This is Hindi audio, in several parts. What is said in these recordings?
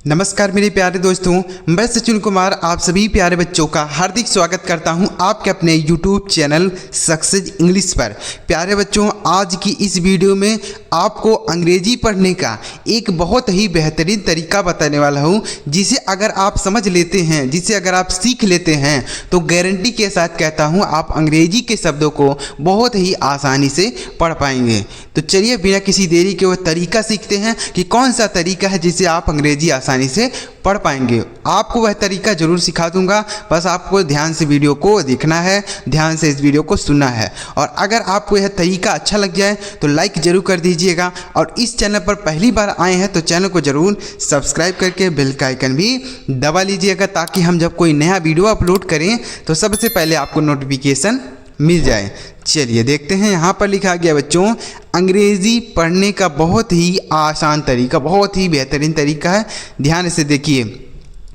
नमस्कार मेरे प्यारे दोस्तों, मैं सचिन कुमार आप सभी प्यारे बच्चों का हार्दिक स्वागत करता हूं आपके अपने YouTube चैनल सक्सेस इंग्लिश पर। प्यारे बच्चों, आज की इस वीडियो में आपको अंग्रेजी पढ़ने का एक बहुत ही बेहतरीन तरीका बताने वाला हूं, जिसे अगर आप समझ लेते हैं, जिसे अगर आप सीख लेते हैं तो गारंटी के साथ कहता हूँ आप अंग्रेजी के शब्दों को बहुत ही आसानी से पढ़ पाएंगे। तो चलिए बिना किसी देरी के वो तरीका सीखते हैं कि कौन सा तरीका है जिससे आप अंग्रेजी आसानी से पढ़ पाएंगे। आपको वह तरीका जरूर सिखा दूंगा, बस आपको ध्यान से वीडियो को देखना है, ध्यान से इस वीडियो को सुनना है। और अगर आपको यह तरीका अच्छा लग जाए तो लाइक जरूर कर दीजिएगा, और इस चैनल पर पहली बार आए हैं तो चैनल को जरूर सब्सक्राइब करके बेल का आइकन भी दबा लीजिएगा, ताकि हम जब कोई नया वीडियो अपलोड करें तो सबसे पहले आपको नोटिफिकेशन मिल जाए। चलिए देखते हैं, यहाँ पर लिखा गया बच्चों, अंग्रेज़ी पढ़ने का बहुत ही आसान तरीका, बहुत ही बेहतरीन तरीका है। ध्यान से देखिए,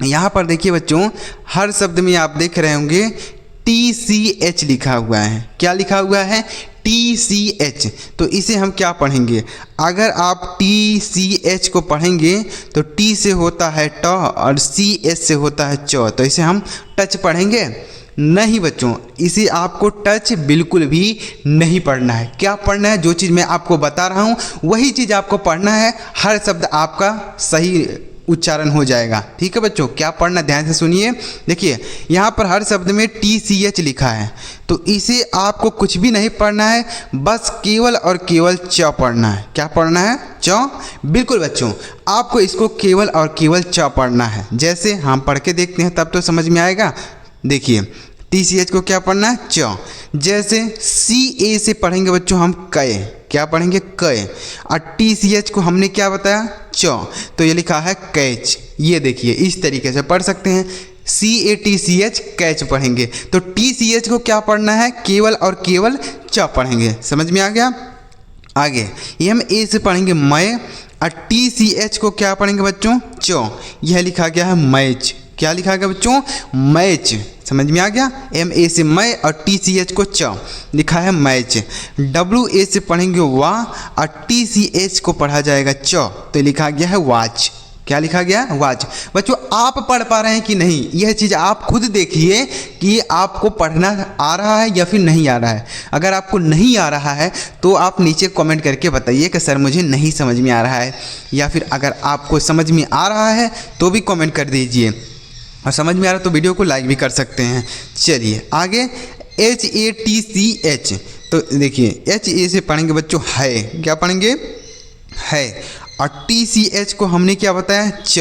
यहाँ पर देखिए बच्चों, हर शब्द में आप देख रहे होंगे TCH लिखा हुआ है। क्या लिखा हुआ है? TCH। तो इसे हम क्या पढ़ेंगे? अगर आप TCH को पढ़ेंगे तो T से होता है ट और CS से होता है च, तो इसे हम टच पढ़ेंगे? नहीं बच्चों, इसे आपको टच बिल्कुल भी नहीं पढ़ना है। क्या पढ़ना है? जो चीज़ मैं आपको बता रहा हूँ वही चीज़ आपको पढ़ना है। हर शब्द आपका सही उच्चारण हो जाएगा। ठीक है बच्चों, क्या पढ़ना, ध्यान से सुनिए। देखिए यहाँ पर हर शब्द में TCH लिखा है, तो इसे आपको कुछ भी नहीं पढ़ना है, बस केवल और केवल च पढ़ना है। क्या पढ़ना है? च। बिल्कुल बच्चों, आपको इसको केवल और केवल च पढ़ना है। जैसे हम पढ़ के देखते हैं तब तो समझ में आएगा। देखिए TCH को क्या पढ़ना है? च। जैसे CA से पढ़ेंगे बच्चों हम कय, क्या पढ़ेंगे? कय। और TCH को हमने क्या बताया? च, तो ये लिखा है कैच। ये देखिए इस तरीके से पढ़ सकते हैं, CATCH कैच पढ़ेंगे। तो TCH को क्या पढ़ना है? केवल और केवल च पढ़ेंगे। समझ में आ गया? आगे MA से पढ़ेंगे मैं, और TCH को क्या पढ़ेंगे बच्चों? च। यह लिखा गया है मैच। क्या लिखा गया बच्चों? मैच। समझ में आ गया? MA से मैं और TCH को च लिखा है मैच। WA से पढ़ेंगे वाह, और TCH को पढ़ा जाएगा च, तो लिखा गया है वाच। क्या लिखा गया है? वाच। बच्चों आप पढ़ पा रहे हैं कि नहीं, यह चीज़ आप खुद देखिए कि आपको पढ़ना आ रहा है या फिर नहीं आ रहा है। अगर आपको नहीं आ रहा है तो आप नीचे कमेंट करके बताइए कि सर मुझे नहीं समझ में आ रहा है, या फिर अगर आपको समझ में आ रहा है तो भी कमेंट कर दीजिए, और समझ में आ रहा तो वीडियो को लाइक भी कर सकते हैं। चलिए आगे HATCH, तो देखिए HA से पढ़ेंगे बच्चों है। क्या पढ़ेंगे? है। और TCH को हमने क्या बताया? च,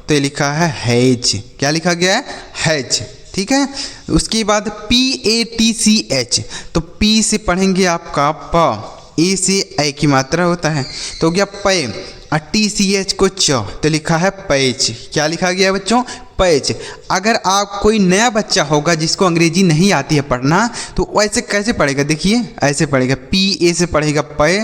तो ये लिखा है हैच। क्या लिखा गया है? हैच। ठीक है। उसके बाद PATCH, तो P से पढ़ेंगे आपका प, A से ए की मात्रा होता है तो हो गया पै, और TCH को च, तो लिखा है पैच। क्या लिखा गया बच्चों? पैच। अगर आप कोई नया बच्चा होगा जिसको अंग्रेजी नहीं आती है पढ़ना, तो वैसे कैसे पढ़ेगा? देखिए ऐसे पढ़ेगा, PA से पढ़ेगा पै,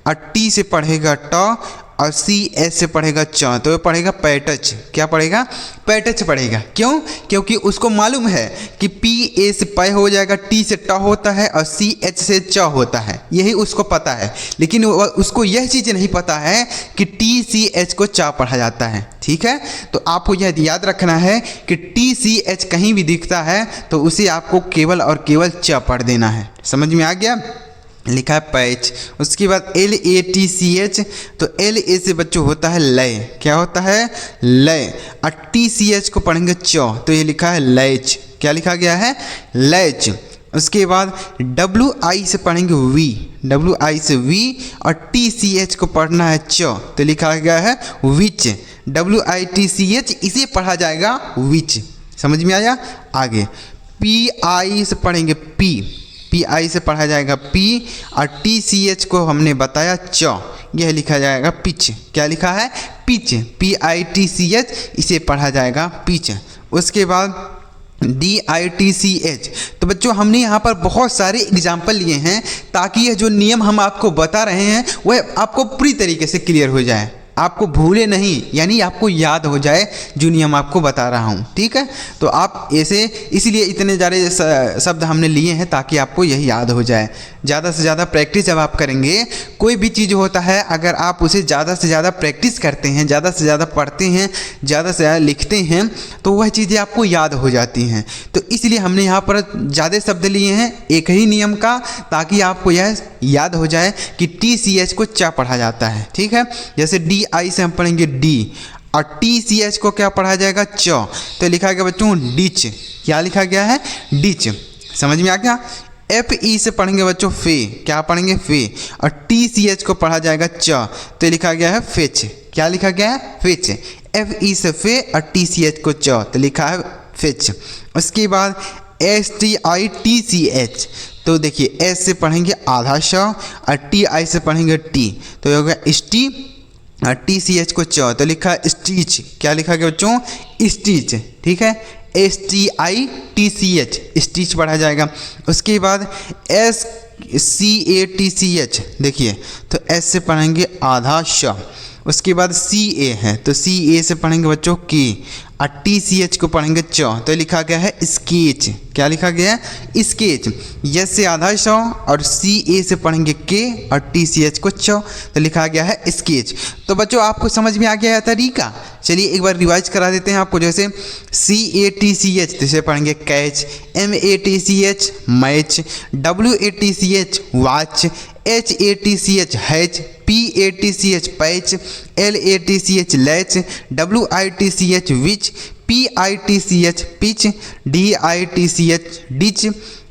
और T से पढ़ेगा ट, और CS से पढ़ेगा च, तो वो पढ़ेगा पैटच। क्या पढ़ेगा? पैटच पढ़ेगा। क्यों? क्योंकि उसको मालूम है कि PA से पै हो जाएगा, T से ट होता है, और CH से च होता है, यही उसको पता है। लेकिन उसको यह चीज़ नहीं पता है कि TCH को च पढ़ा जाता है। ठीक है, तो आपको यह याद रखना है कि TCH कहीं भी दिखता है तो उसे आपको केवल और केवल च पढ़ देना है। समझ में आ गया? लिखा है पैच। उसके बाद LATCH, तो LA से बच्चों होता है लय। क्या होता है? लय। और TCH को पढ़ेंगे च, तो ये लिखा है लैच। क्या लिखा गया है? लैच। उसके बाद WI से पढ़ेंगे वी, WI से वी, और TCH को पढ़ना है च, तो लिखा गया है विच। WITCH इसे पढ़ा जाएगा विच। समझ में आया? आगे PI से पढ़ेंगे PI से पढ़ा जाएगा P, और TCH को हमने बताया च, यह लिखा जाएगा पिच। क्या लिखा है? पिच। PITCH इसे पढ़ा जाएगा पिच। उसके बाद DITCH, तो बच्चों हमने यहाँ पर बहुत सारे एग्जाम्पल लिए हैं ताकि यह जो नियम हम आपको बता रहे हैं वह आपको पूरी तरीके से क्लियर हो जाए, आपको भूले नहीं, यानी आपको याद हो जाए जो नियम आपको बता रहा हूँ। ठीक है, तो आप ऐसे इसलिए इतने सारे शब्द हमने लिए हैं ताकि आपको यही याद हो जाए। ज़्यादा से ज़्यादा प्रैक्टिस जब आप करेंगे, कोई भी चीज़ होता है अगर आप उसे ज़्यादा से ज़्यादा प्रैक्टिस करते हैं, ज़्यादा से ज़्यादा पढ़ते हैं, ज़्यादा से ज़्यादा लिखते हैं तो वह चीज़ें आपको याद हो जाती हैं। तो इसलिए हमने यहाँ पर ज़्यादा शब्द लिए हैं एक ही नियम का, ताकि आपको यह याद हो जाए कि TCH को चा पढ़ा जाता है। ठीक है, जैसे DI से हम पढ़ेंगे डी, और TCH को क्या पढ़ा जाएगा, च। तो लिखा गया बच्चों डिच। क्या लिखा गया है, डिच। समझ में आ गया। FE से पढ़ेंगे बच्चों फे, क्या पढ़ेंगे, फे। और TCH को पढ़ा जाएगा च, तो लिखा गया है फेच। क्या लिखा गया है, फेच। FE से फे और TCH को च, तो लिखा है फेच। उसके बाद STITCH, तो देखिए S से पढ़ेंगे आधा श और TI से पढ़ेंगे टी, तो ये हो गया स्टी। TCH को च, तो लिखा स्टीच। क्या लिखा गया बच्चों, स्टीच। ठीक है, STITCH स्टीच पढ़ा जाएगा। उसके बाद SCATCH, देखिए तो S से पढ़ेंगे आधा श। उसके बाद CA है, तो CA से पढ़ेंगे बच्चों के, और TCH को पढ़ेंगे च, तो लिखा गया है स्केच। क्या लिखा गया है, स्केच। यस से आधा श और CA से पढ़ेंगे के और TCH को च, तो लिखा गया है स्केच। तो बच्चों आपको समझ में आ गया है तरीका। चलिए एक बार रिवाइज करा देते हैं आपको। जैसे CATCH तो इसे पढ़ेंगे catch, MATCH match, WATCH watch, HATCH hatch, PATCH patch, LATCH latch, WITCH विच, PITCH pitch, DITCH ditch,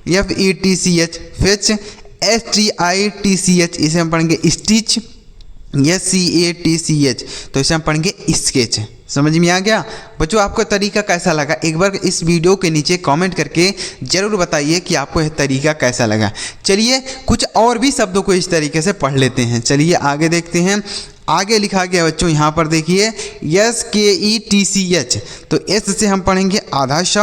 FETCH fetch, STITCH इसे हम पढ़ेंगे स्टिच, SCATCH तो इसे हम पढ़ेंगे स्केच। समझ में आ गया बच्चों। आपको तरीका कैसा लगा, एक बार इस वीडियो के नीचे कमेंट करके ज़रूर बताइए कि आपको यह तरीका कैसा लगा। चलिए कुछ और भी शब्दों को इस तरीके से पढ़ लेते हैं। चलिए आगे देखते हैं। आगे लिखा गया बच्चों यहाँ पर देखिए SKETCH, तो S से हम पढ़ेंगे आधा श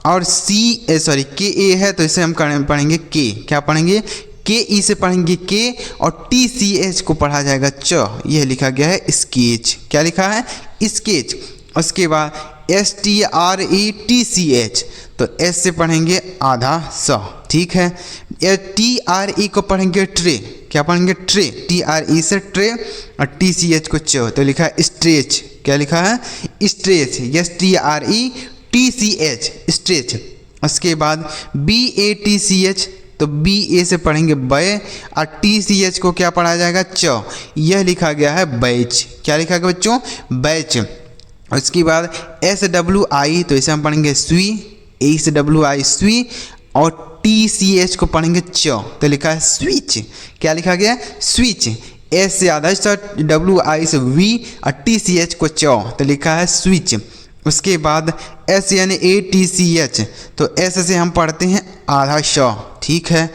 और KA है, तो इसे हम पढ़ेंगे के। क्या पढ़ेंगे, KE से पढ़ेंगे के और TCH को पढ़ा जाएगा च, यह लिखा गया है स्केच। क्या लिखा है, स्केच। उसके बाद STRETCH, तो S से पढ़ेंगे आधा स। ठीक है, TRE को पढ़ेंगे ट्रे। क्या पढ़ेंगे, ट्रे। TRE से ट्रे और TCH को च, तो लिखा है स्ट्रेच। क्या लिखा है, स्ट्रेच। STRETCH stretch. उसके बाद BATCH, तो BA से पढ़ेंगे बय और TCH को क्या पढ़ा जाएगा, च, यह लिखा गया है बैच। क्या लिखा गया बच्चों, बैच। उसके बाद SWI, तो इसे हम पढ़ेंगे सुई, SWI सुई, और TCH को पढ़ेंगे च, तो लिखा है स्विच। क्या लिखा गया, स्विच। S से आधा स, WI से V और TCH को च, तो लिखा है स्विच। उसके बाद SNATCH, तो S से हम पढ़ते हैं आधा श। ठीक है,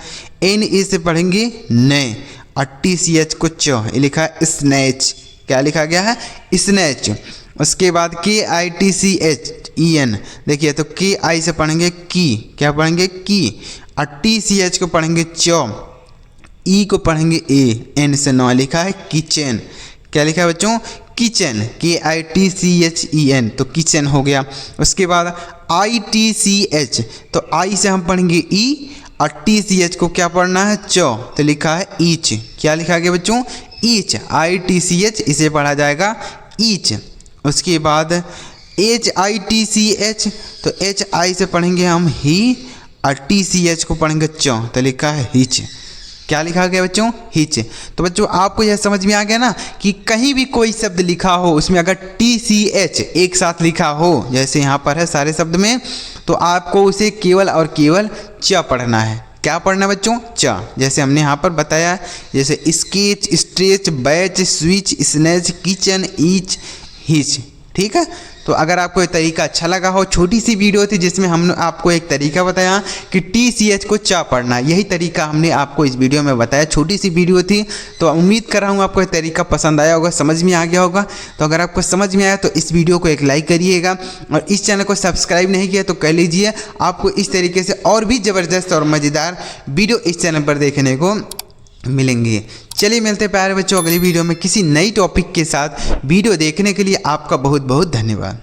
NE से पढ़ेंगे ने और TCH को च, लिखा है स्नैच। क्या लिखा गया है, स्नैच। उसके बाद KITCHEN, देखिए तो KI से पढ़ेंगे की। क्या पढ़ेंगे, की। और TCH को पढ़ेंगे च, E को पढ़ेंगे ए, N से नौ, लिखा है किचन। क्या लिखा है बच्चों, किचन। KITCHEN, तो किचन हो गया। उसके बाद ITCH, तो I से हम पढ़ेंगे ई और TCH को क्या पढ़ना है, च, तो लिखा है ईच। क्या लिखा गया बच्चों, ईच। ITCH इसे पढ़ा जाएगा ईच। उसके बाद HITCH, तो HI से पढ़ेंगे हम ही और TCH को पढ़ेंगे च, तो लिखा है हिच। क्या लिखा गया बच्चों, हिच। तो बच्चों आपको यह समझ में आ गया ना कि कहीं भी कोई शब्द लिखा हो उसमें अगर TCH एक साथ लिखा हो, जैसे यहाँ पर है सारे शब्द में, तो आपको उसे केवल और केवल च पढ़ना है। क्या पढ़ना बच्चों, च। जैसे हमने यहाँ पर बताया, जैसे sketch, stretch, batch, switch, snatch, kitchen, each, hitch. ठीक है, तो अगर आपको ये तरीका अच्छा लगा हो, छोटी सी वीडियो थी जिसमें हमने आपको एक तरीका बताया कि TCH को च पढ़ना, यही तरीका हमने आपको इस वीडियो में बताया। छोटी सी वीडियो थी, तो उम्मीद कर रहा हूँ आपको ये तरीका पसंद आया होगा, समझ में आ गया होगा। तो अगर आपको समझ में आया तो इस वीडियो को एक लाइक करिएगा, और इस चैनल को सब्सक्राइब नहीं किया तो कर लीजिए। आपको इस तरीके से और भी ज़बरदस्त और मज़ेदार वीडियो इस चैनल पर देखने को मिलेंगे। चलिए मिलते हैं प्यारे बच्चों अगली वीडियो में किसी नई टॉपिक के साथ। वीडियो देखने के लिए आपका बहुत बहुत धन्यवाद।